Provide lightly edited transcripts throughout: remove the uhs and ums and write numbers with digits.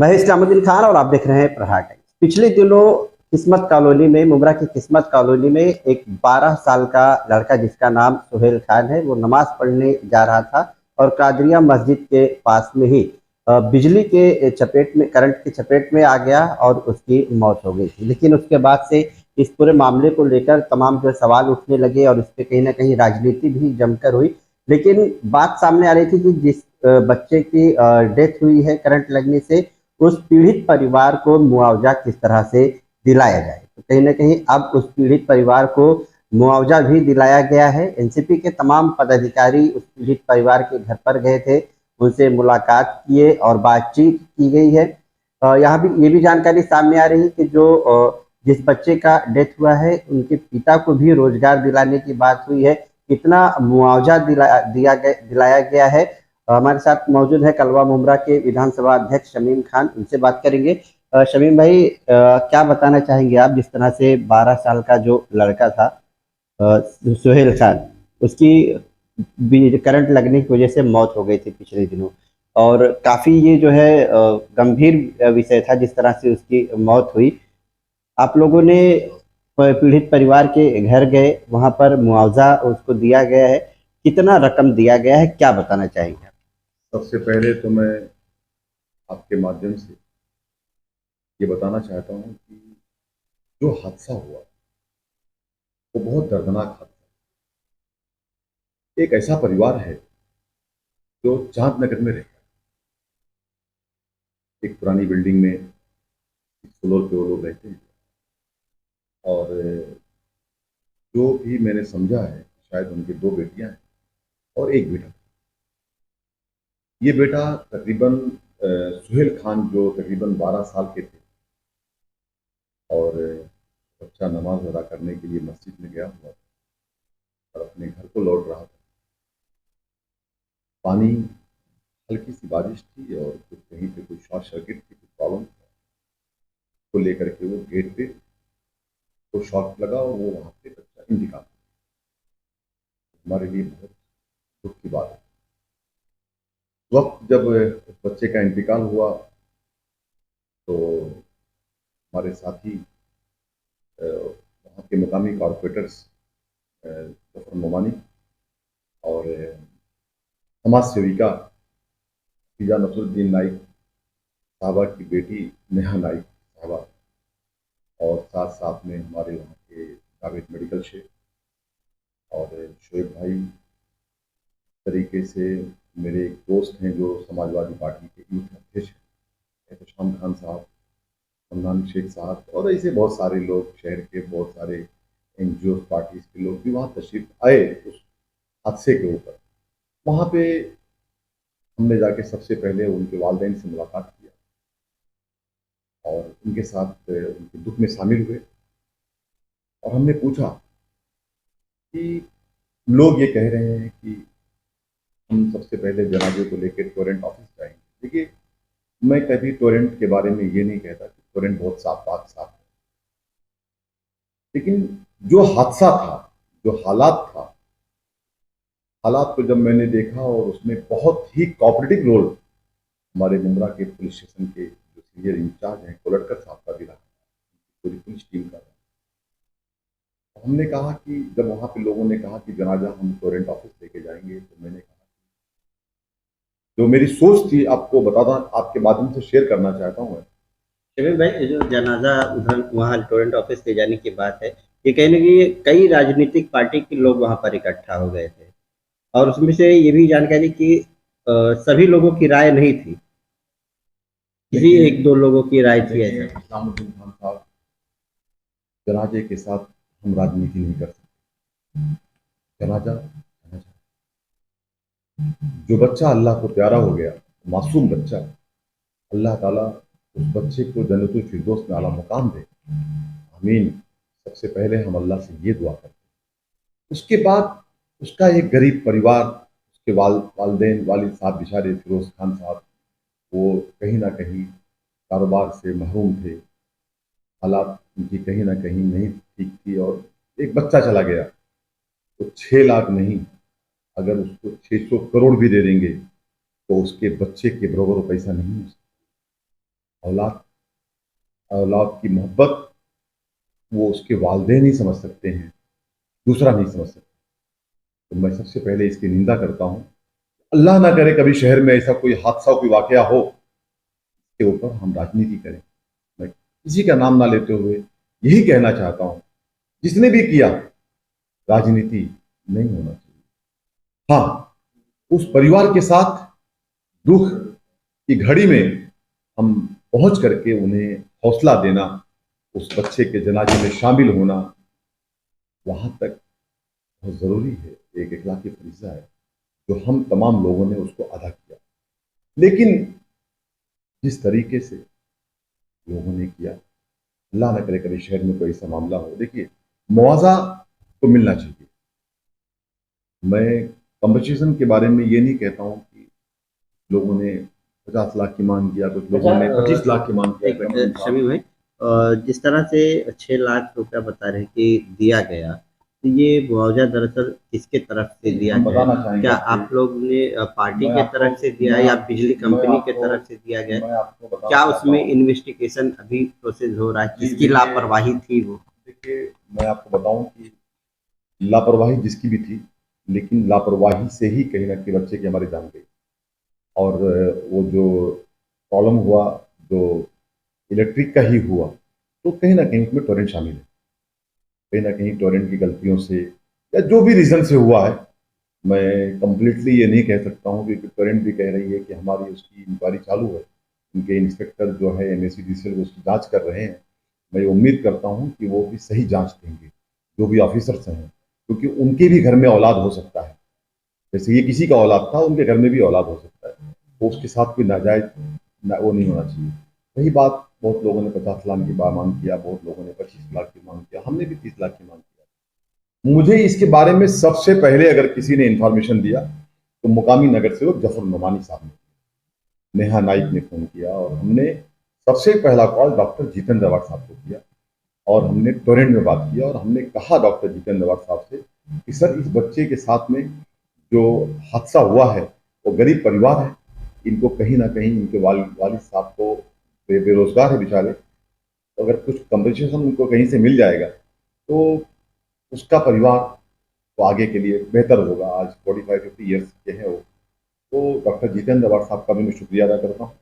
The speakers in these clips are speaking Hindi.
मैं इस्लामुद्दीन खान और आप देख रहे हैं प्रहार टाइम्स। पिछले दिनों किस्मत कॉलोनी में, मुमरा की किस्मत कॉलोनी में एक 12 साल का लड़का जिसका नाम सुहेल खान है, वो नमाज पढ़ने जा रहा था और कादरिया मस्जिद के पास में ही बिजली के चपेट में, करंट की चपेट में आ गया और उसकी मौत हो गई थी। लेकिन उसके बाद से इस पूरे मामले को लेकर तमाम जो सवाल उठने लगे और इस पे कहीं ना कहीं राजनीति भी जमकर हुई। लेकिन बात सामने आ रही थी कि जिस बच्चे की डेथ हुई है करंट लगने से, उस पीड़ित परिवार को मुआवजा किस तरह से दिलाया जाए। तो कहीं ना कहीं अब उस पीड़ित परिवार को मुआवजा भी दिलाया गया है। एनसीपी के तमाम पदाधिकारी उस पीड़ित परिवार के घर पर गए थे, उनसे मुलाकात किए और बातचीत की गई है। यहाँ भी ये भी जानकारी सामने आ रही है कि जो जिस बच्चे का डेथ हुआ है, उनके पिता को भी रोजगार दिलाने की बात हुई है। कितना मुआवजा दिलाया गया है। हमारे साथ मौजूद है कलवा मुमरा के विधानसभा अध्यक्ष शमीम खान, उनसे बात करेंगे। शमीम भाई, क्या बताना चाहेंगे आप, जिस तरह से 12 साल का जो लड़का था सुहेल खान, उसकी करंट लगने की वजह से मौत हो गई थी पिछले दिनों, और काफी ये जो है गंभीर विषय था जिस तरह से उसकी मौत हुई। आप लोगों ने पीड़ित परिवार के घर गए, वहां पर मुआवजा उसको दिया गया है। कितना रकम दिया गया है, क्या बताना चाहेंगे आप? सबसे पहले तो मैं आपके माध्यम से ये बताना चाहता हूँ कि जो हादसा हुआ वो बहुत दर्दनाक हादसा। एक ऐसा परिवार है जो चांदनगर में रहता है। एक पुरानी बिल्डिंग में इस फ्लोर पे वो लोग रहते हैं। और जो भी मैंने समझा है, शायद उनकी दो बेटियां हैं और एक बेटा। ये बेटा तकरीबन सुहेल खान जो तकरीबन 12 साल के थे, और बच्चा नमाज अदा करने के लिए मस्जिद में गया हुआ था और अपने घर को लौट रहा था। पानी, हल्की सी बारिश थी और कुछ कहीं पे कुछ शॉर्ट सर्किट की कुछ प्रॉब्लम को लेकर के वो गेट पे तो शॉक लगा और वो वहां पे बच्चा इंतकाल। हमारे लिए बहुत दुख की बात है। वक्त जब उस बच्चे का इंतकाल हुआ तो हमारे साथी वहाँ के मुकामी कॉरपोरेटर्स जफर मोमानी और समाज सेविका फिजा नसरुद्दीन नाइक साहबा की बेटी नेहा नाइक साहबा, और साथ साथ में हमारे वहाँ के जावेद मेडिकल शेख और शोएब भाई, तरीके से मेरे एक दोस्त हैं जो समाजवादी पार्टी के यूथ अध्यक्ष हैं, एहतशाम खान साहब, फरमान शेख साहब, और ऐसे बहुत सारे लोग, शहर के बहुत सारे एनजीओ पार्टीज के लोग भी वहाँ तशरीफ आए उस हादसे के ऊपर। वहाँ पे हमने जाके सबसे पहले उनके वालिदैन से मुलाकात किया और उनके साथ उनके दुख में शामिल हुए। और हमने पूछा कि लोग ये कह रहे हैं कि हम सबसे पहले जनाजे को लेकर टोरेंट ऑफिस जाएंगे। देखिए, मैं कभी टोरेंट के बारे में ये नहीं कहता कि टोरेंट बहुत साफ पाक साफ है, लेकिन जो हादसा था, जो हालात था, हालात को जब मैंने देखा और उसमें बहुत ही कोऑपरेटिव रोल हमारे मुंब्रा के पुलिस स्टेशन के जो सीनियर इंचार्ज हैं कोलटकर साहब का भी रहा, पूरी पुलिस टीम का रहा। हमने कहा कि जब वहां पे लोगों ने कहा कि जनाजा हम टोरेंट ऑफिस लेके जाएंगे, तो मैंने कहा जो मेरी सोच थी आपको बताना, आपके माध्यम से शेयर करना चाहता हूँ। शमीम भाई, ये जो जनाजा उधर वहाँ टोरेंट ऑफिस ले जाने की बात है, ये कहीं ना कहीं कई राजनीतिक पार्टी के लोग वहाँ पर इकट्ठा हो गए थे, और उसमें से ये भी जानकारी कि सभी लोगों की राय नहीं थी, किसी देखिए, एक दो लोगों की राय थी देखिए ऐसा। इस्लामुद्दीन खान साहब, जनाजे के साथ हम राजनीति नहीं कर सकते। जनाजा जनाजा। जो बच्चा अल्लाह को प्यारा हो गया, मासूम बच्चा, अल्लाह ताला उस बच्चे को जन्नतुल फिरदौस में आला मुकाम दे। आमीन। सबसे पहले हम अल्लाह से ये दुआ करते हैं। उसके बाद उसका एक गरीब परिवार, उसके वालदेन, वालिद साहब बेचारे फिरोज खान साहब, वो कहीं ना कहीं कारोबार से महरूम थे। हालात उनकी कहीं ना कहीं नहीं ठीक थी, और एक बच्चा चला गया तो 6 लाख नहीं, अगर उसको 600 करोड़ भी दे देंगे तो उसके बच्चे के बरोबर वो पैसा नहीं है। औलाद औलाद की मोहब्बत वो उसके वालिदैन ही समझ सकते हैं, दूसरा नहीं समझ सकता। तो मैं सबसे पहले इसकी निंदा करता हूँ। अल्लाह ना करे कभी शहर में ऐसा कोई हादसा, कोई वाकया हो, के ऊपर हम राजनीति करें। मैं किसी का नाम ना लेते हुए यही कहना चाहता हूँ, जिसने भी किया, राजनीति नहीं होना चाहिए। हाँ, उस परिवार के साथ दुख की घड़ी में हम पहुंच करके उन्हें हौसला देना, उस बच्चे के जनाजे में शामिल होना, वहां तक बहुत जरूरी है। एक इखलाकी फरीजा है जो हम तमाम लोगों ने उसको अदा किया। लेकिन जिस तरीके से लोगों ने किया, अल्लाह न करे कभी शहर में कोई ऐसा मामला हो। देखिए, मुआवजा तो मिलना चाहिए। मैं कंपनसेशन के बारे में ये नहीं कहता हूं कि लोगों ने 50 लाख की मांग किया, कुछ लोगों ने 25 लाख की मांग किया। शमी भाई, जिस तरह से 6 लाख रुपया बता रहे हैं कि दिया गया, तो ये मुआवजा दरअसल किसके तरफ से दिया हम गया? बताना चाहेंगे क्या कि आप लोग ने पार्टी मैं के आपको तरफ से दिया मैं या आपको बिजली मैं कंपनी के आपको तरफ से दिया गया? मैं आपको बताना क्या चाहता उसमें हूँ। इन्वेस्टिगेशन अभी प्रोसेस हो रहा है? जी, किसकी लापरवाही थी वो? देखिए, मैं आपको बताऊं कि लापरवाही जिसकी भी थी, लेकिन लापरवाही से ही कहीं ना कहीं बच्चे की हमारी जान गई। और वो जो प्रॉब्लम हुआ, जो इलेक्ट्रिक का ही हुआ, तो कहीं ना कहीं उसमें टोरेंट शामिल है। कहीं ना कहीं टोरेंट की गलतियों से या जो भी रीजन से हुआ है, मैं कंप्लीटली ये नहीं कह सकता हूँ, क्योंकि टोरेंट भी कह रही है कि हमारी उसकी इंक्वायरी चालू है। उनके इंस्पेक्टर जो है MACDCL वो उसकी जांच कर रहे हैं। मैं उम्मीद करता हूँ कि वो भी सही जांच देंगे, जो भी ऑफिसर्स हैं, क्योंकि उनके भी घर में औलाद हो सकता है। जैसे ये किसी का औलाद था, उनके घर में भी औलाद हो सकता है। वो उसके साथ कोई नाजायज वो नहीं होना चाहिए। वही बात, बहुत लोगों ने 50 लाख की मांग किया, बहुत लोगों ने 25 लाख की मांग किया, हमने भी 30 लाख की मांग किया। मुझे इसके बारे में सबसे पहले अगर किसी ने इंफॉर्मेशन दिया तो मुकामी नगर सेवक जफर नोमानी साहब ने, नेहा नाइक ने फोन किया, और हमने सबसे पहला कॉल डॉक्टर जितेंद्र अवार्ड साहब को किया, और हमने टोरेंट में बात किया, और हमने कहा डॉक्टर जितेंद्र अवार्ड साहब से कि सर, इस बच्चे के साथ में जो हादसा हुआ है, वो गरीब परिवार है, इनको कहीं ना कहीं इनके वालिद साहब को बेरोजगार है बेचारे, तो अगर कुछ कंपनसेशन उनको कहीं से मिल जाएगा तो उसका परिवार तो आगे के लिए बेहतर होगा। आज 45-50 ईयर्स के हैं वो। तो डॉक्टर जितेंद्र अवार्ड साहब का भी मैं शुक्रिया अदा करता हूँ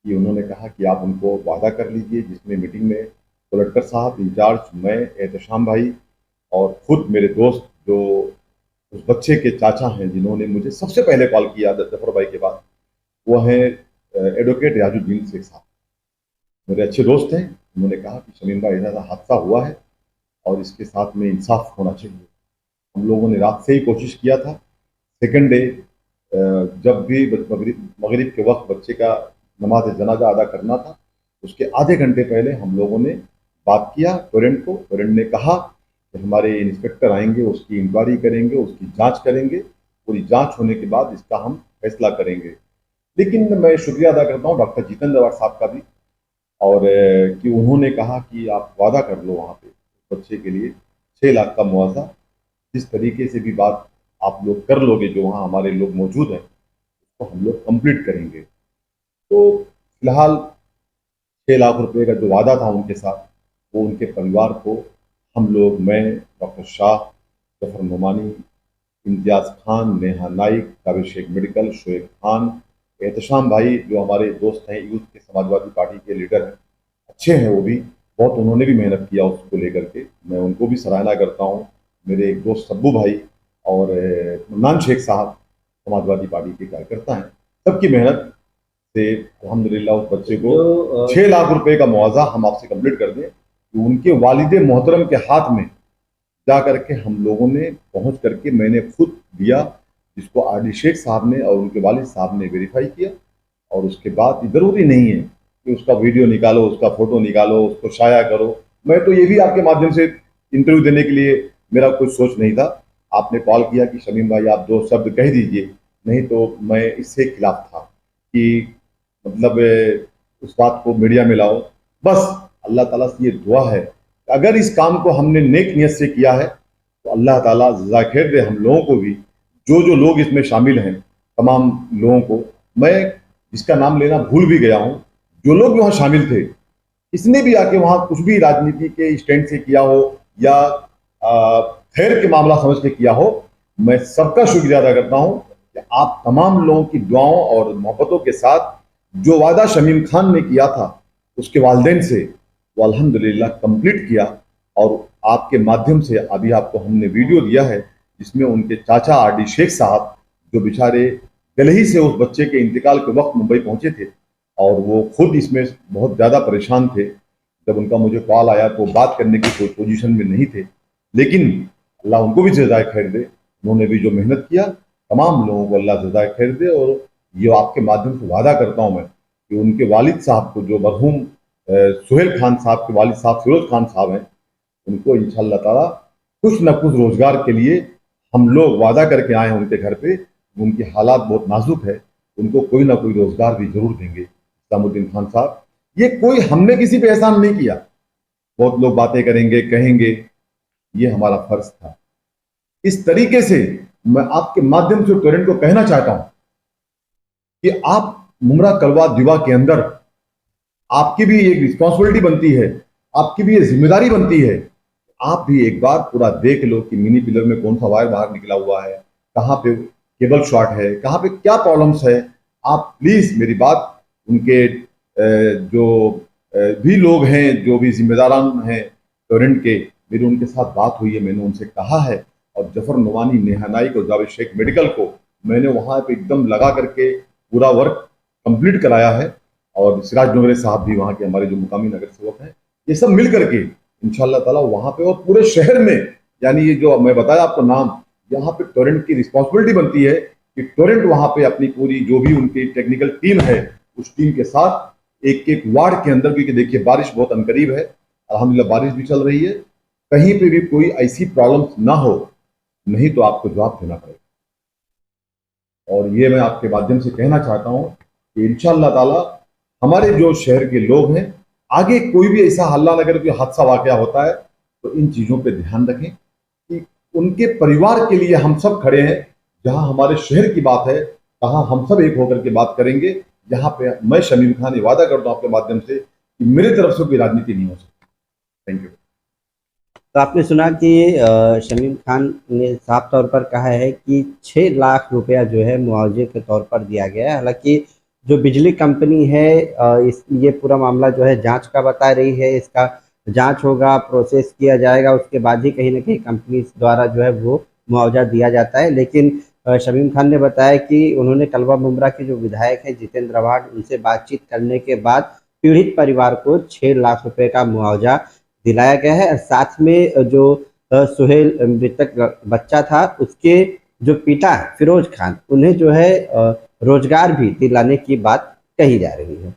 कि उन्होंने कहा कि आप उनको वादा कर लीजिए, जिसमें मीटिंग में कलेक्टर साहब, इंचार्ज, मैं, एहतशाम भाई और खुद मेरे दोस्त जो उस बच्चे के चाचा हैं, जिन्होंने मुझे सबसे पहले कॉल किया जफर भाई के बाद, वो हैं एडवोकेट रियाजुद्दीन शेख साहब, मेरे अच्छे दोस्त हैं। उन्होंने कहा कि शमीम भाई, ऐसा हादसा हुआ है और इसके साथ में इंसाफ होना चाहिए। हम लोगों ने रात से ही कोशिश किया था। सेकंड डे जब भी मगरिब के वक्त बच्चे का नमाज जनाजा अदा करना था, उसके आधे घंटे पहले हम लोगों ने बात किया टोरेंट को। टोरेंट ने कहा कि हमारे इंस्पेक्टर आएंगे, उसकी इंक्वायरी करेंगे, उसकी जांच करेंगे, पूरी जांच होने के बाद इसका हम फैसला करेंगे। लेकिन मैं शुक्रिया अदा करता हूँ डॉक्टर जितेंद्र अवार्ड साहब का भी, और कि उन्होंने कहा कि आप वादा कर लो वहाँ पे बच्चे के लिए 6 लाख का मुआवजा। जिस तरीके से भी बात आप लोग कर लोगे, जो वहाँ हमारे लोग मौजूद हैं, तो हम लोग कंप्लीट करेंगे। तो फिलहाल 6 लाख रुपए का जो वादा था उनके साथ, वो उनके परिवार को हम लोग, मैं, डॉक्टर शाह, जफर नोमानी, इम्तियाज खान, नेहा नाइक, काबिल शेख मेडिकल, शोएब खान, एहतशाम भाई जो हमारे दोस्त हैं, यूथ के समाजवादी पार्टी के लीडर हैं, अच्छे हैं वो भी, बहुत उन्होंने भी मेहनत किया उसको लेकर के, मैं उनको भी सराहना करता हूँ। मेरे एक दोस्त सब्बू भाई और मन्नान शेख साहब समाजवादी पार्टी के कार्यकर्ता हैं, सबकी मेहनत से अल्हम्दुलिल्लाह उस बच्चे को 6 लाख रुपए का मुआवजा हम आपसे कंप्लीट कर दें, कि उनके वालिद मोहतरम के हाथ में जा करके हम लोगों ने पहुंच करके, मैंने खुद दिया, जिसको RD शेख साहब ने और उनके वालिद साहब ने वेरीफाई किया। और उसके बाद जरूरी नहीं है कि उसका वीडियो निकालो, उसका फोटो निकालो, उसको शाया करो। मैं तो ये भी आपके माध्यम से इंटरव्यू देने के लिए मेरा कुछ सोच नहीं था। आपने कॉल किया कि शमीम भाई आप 2 शब्द कह दीजिए, नहीं तो मैं इससे खिलाफ था कि मतलब उस बात को मीडिया में लाओ। बस अल्लाह ताला से ये दुआ है कि अगर इस काम को हमने नेक नियत से किया है तो अल्लाह ताला जज़ा खैर दे हम लोगों को भी, जो लोग इसमें शामिल हैं, तमाम लोगों को। मैं जिसका नाम लेना भूल भी गया हूँ, जो लोग भी वहां शामिल थे, किसने भी आके वहां कुछ भी राजनीति के स्टैंड से किया हो या खैर के मामला समझ के किया हो, मैं सबका शुक्रिया अदा करता हूं कि आप तमाम लोगों की दुआओं और मोहब्बतों के साथ जो वादा शमीम खान ने किया था उसके वालिदैन से, वो अल्हम्दुलिल्लाह कंप्लीट किया। और आपके माध्यम से अभी आपको हमने वीडियो दिया है जिसमें उनके चाचा आरडी शेख साहब, जो बेचारे कल ही से उस बच्चे के इंतकाल के वक्त मुंबई पहुंचे थे और वो खुद इसमें बहुत ज़्यादा परेशान थे। जब उनका मुझे कॉल आया तो बात करने की कोई पोजीशन में नहीं थे, लेकिन अल्लाह उनको भी जज़ाए खैर दे। उन्होंने भी जो मेहनत किया, तमाम लोगों को अल्लाह जज़ाए खैर दे। और ये आपके माध्यम से वादा करता हूँ मैं कि उनके वालिद साहब को, जो मरहूम सुहेल खान साहब के वालिद साहब फिरोज खान साहब हैं, उनको इंशाअल्लाह ताला कुछ न कुछ रोजगार के लिए हम लोग वादा करके आए हैं उनके घर पे। उनकी हालात बहुत नाजुक है, उनको कोई ना कोई रोजगार भी जरूर देंगे इस्लामुद्दीन खान साहब। ये कोई हमने किसी पे एहसान नहीं किया। बहुत लोग बातें करेंगे, कहेंगे, ये हमारा फर्ज था। इस तरीके से मैं आपके माध्यम से टोरेंट को कहना चाहता हूं कि आप मुमरा कलवा दिवा के अंदर आपकी भी एक रिस्पॉन्सिबिलिटी बनती है, आपकी भी ये जिम्मेदारी बनती है। आप भी एक बार पूरा देख लो कि मिनी पिलर में कौन सा वायर बाहर निकला हुआ है, कहाँ पे केबल शॉर्ट है, कहाँ पे क्या प्रॉब्लम्स है। आप प्लीज मेरी बात उनके जो भी लोग हैं, जो भी जिम्मेदारान हैं टोरेंट के, मेरी उनके साथ बात हुई है, मैंने उनसे कहा है। और जफर नुमानी, नेहा नाइक और जावेद शेख मेडिकल को मैंने वहाँ पे एकदम लगा करके पूरा वर्क कंप्लीट कराया है। और सिराज नगरे साहब भी वहाँ के हमारे जो मुकामी नगर सेवक हैं, ये सब मिल करके इंशाअल्लाह ताला वहाँ पे और पूरे शहर में, यानी ये जो मैं बताया आपको नाम, यहाँ पे टोरेंट की रिस्पॉन्सिबिलिटी बनती है कि टोरेंट वहाँ पे अपनी पूरी जो भी उनकी टेक्निकल टीम है, उस टीम के साथ एक एक वार्ड के अंदर, क्योंकि देखिए बारिश बहुत अनकरीब है, अल्हम्दुलिल्लाह बारिश भी चल रही है, कहीं पे भी कोई ऐसी प्रॉब्लम ना हो, नहीं तो आपको जवाब देना पड़ेगा। और ये मैं आपके माध्यम से कहना चाहता हूँ कि इंशाअल्लाह ताला हमारे जो शहर के लोग हैं, आगे कोई भी ऐसा हल्ला नगर कोई हादसा वाकया होता है तो इन चीज़ों पे ध्यान रखें कि उनके परिवार के लिए हम सब खड़े हैं। जहां हमारे शहर की बात है, कहाँ हम सब एक होकर के बात करेंगे। जहां पे मैं शमीम खान ये वादा करता हूं आपके माध्यम से कि मेरी तरफ से कोई राजनीति नहीं हो सकती। Thank you. तो आपने सुना कि शमीम खान ने साफ तौर पर कहा है कि 6 लाख रुपया जो है मुआवजे के तौर पर दिया गया है। हालांकि जो बिजली कंपनी है, इस ये पूरा मामला जो है जांच का बता रही है। इसका जांच होगा, प्रोसेस किया जाएगा, उसके बाद ही कहीं ना कहीं कंपनी द्वारा जो है वो मुआवजा दिया जाता है। लेकिन शमीम खान ने बताया कि उन्होंने कलवा मुमरा के जो विधायक हैं जितेंद्र आव्हाड, उनसे बातचीत करने के बाद पीड़ित परिवार को 6 लाख रुपए का मुआवजा दिलाया गया है। और साथ में जो सुहेल मृतक बच्चा था, उसके जो पिता फिरोज खान, उन्हें जो है रोजगार भी दिलाने की बात कही जा रही है।